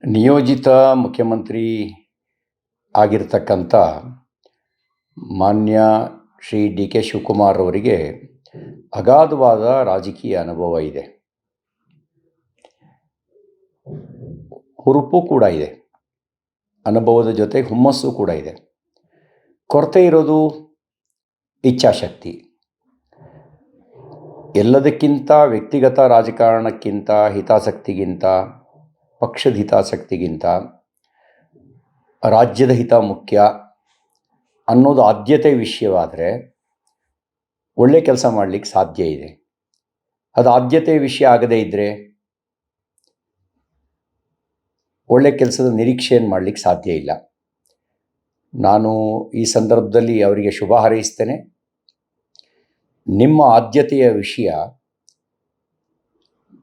ನಿಯೋಜಿತ ಮುಖ್ಯಮಂತ್ರಿ ಆಗಿರ್ತಕ್ಕಂಥ ಮಾನ್ಯ ಶ್ರೀ ಡಿ ಕೆ ಶಿವಕುಮಾರ್ ಅವರಿಗೆ ಅಗಾಧವಾದ ರಾಜಕೀಯ ಅನುಭವ ಇದೆ, ಹುರುಪು ಕೂಡ ಇದೆ, ಅನುಭವದ ಜೊತೆ ಹುಮ್ಮಸ್ಸು ಕೂಡ ಇದೆ. ಕೊರತೆ ಇರೋದು ಇಚ್ಛಾಶಕ್ತಿ. ಎಲ್ಲದಕ್ಕಿಂತ ವ್ಯಕ್ತಿಗತ ರಾಜಕಾರಣಕ್ಕಿಂತ, ಹಿತಾಸಕ್ತಿಗಿಂತ, ಪಕ್ಷದ ಹಿತಾಸಕ್ತಿಗಿಂತ ರಾಜ್ಯದ ಹಿತ ಮುಖ್ಯ ಅನ್ನೋದು ಆದ್ಯತೆ ವಿಷಯವಾದರೆ ಒಳ್ಳೆ ಕೆಲಸ ಮಾಡಲಿಕ್ಕೆ ಸಾಧ್ಯ ಇದೆ. ಅದು ಆದ್ಯತೆ ವಿಷಯ ಆಗದೇ ಇದ್ದರೆ ಒಳ್ಳೆ ಕೆಲಸದ ನಿರೀಕ್ಷೆಯನ್ನು ಮಾಡಲಿಕ್ಕೆ ಸಾಧ್ಯ ಇಲ್ಲ. ನಾನು ಈ ಸಂದರ್ಭದಲ್ಲಿ ಅವರಿಗೆ ಶುಭ ಹಾರೈಸ್ತೇನೆ. ನಿಮ್ಮ ಆದ್ಯತೆಯ ವಿಷಯ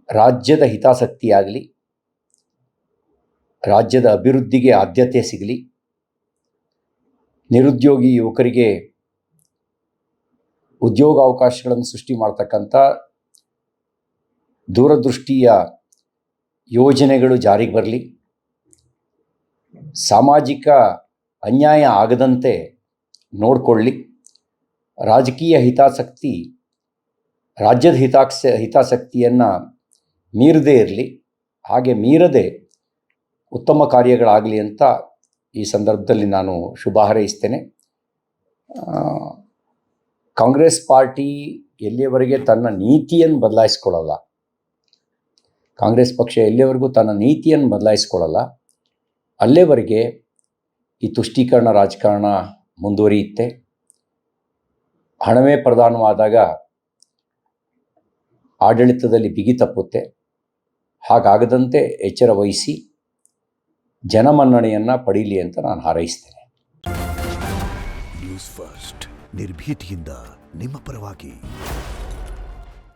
ರಾಜ್ಯದ ಹಿತಾಸಕ್ತಿಯಾಗಲಿ, ರಾಜ್ಯದ ಅಭಿವೃದ್ಧಿಗೆ ಆದ್ಯತೆ ಸಿಗಲಿ, ನಿರುದ್ಯೋಗಿ ಯುವಕರಿಗೆ ಉದ್ಯೋಗಾವಕಾಶಗಳನ್ನು ಸೃಷ್ಟಿ ಮಾಡ್ತಕ್ಕಂಥ ದೂರದೃಷ್ಟಿಯ ಯೋಜನೆಗಳು ಜಾರಿಗೆ ಬರಲಿ, ಸಾಮಾಜಿಕ ಅನ್ಯಾಯ ಆಗದಂತೆ ನೋಡಿಕೊಳ್ಳಿ, ರಾಜಕೀಯ ಹಿತಾಸಕ್ತಿ ರಾಜ್ಯದ ಹಿತಾಸಕ್ತಿಯನ್ನು ಮೀರದೇ ಇರಲಿ, ಹಾಗೆ ಮೀರದೆ ಉತ್ತಮ ಕಾರ್ಯಗಳಾಗಲಿ ಅಂತ ಈ ಸಂದರ್ಭದಲ್ಲಿ ನಾನು ಶುಭ ಹಾರೈಸ್ತೇನೆ. ಕಾಂಗ್ರೆಸ್ ಪಾರ್ಟಿ ಎಲ್ಲಿಯವರೆಗೆ ತನ್ನ ನೀತಿಯನ್ನು ಬದಲಾಯಿಸ್ಕೊಳ್ಳಲ್ಲ, ಕಾಂಗ್ರೆಸ್ ಪಕ್ಷ ಎಲ್ಲಿಯವರೆಗೂ ತನ್ನ ನೀತಿಯನ್ನು ಬದಲಾಯಿಸ್ಕೊಳ್ಳಲ್ಲ, ಅಲ್ಲಿವರೆಗೆ ಈ ತುಷ್ಟೀಕರಣ ರಾಜಕಾರಣ ಮುಂದುವರಿಯುತ್ತೆ. ಹಣವೇ ಪ್ರಧಾನವಾದಾಗ ಆಡಳಿತದಲ್ಲಿ ಬಿಗಿ ತಪ್ಪುತ್ತೆ. ಹಾಗಾಗದಂತೆ ಎಚ್ಚರ ವಹಿಸಿ ಜನಮನ್ನಣೆಯನ್ನು ಪಡೀಲಿ ಅಂತ ನಾನು ಹಾರೈಸ್ತೇನೆ. ನ್ಯೂಸ್ ಫಸ್ಟ್, ನಿರ್ಭೀತಿಯಿಂದ ನಿಮ್ಮ ಪರವಾಗಿ.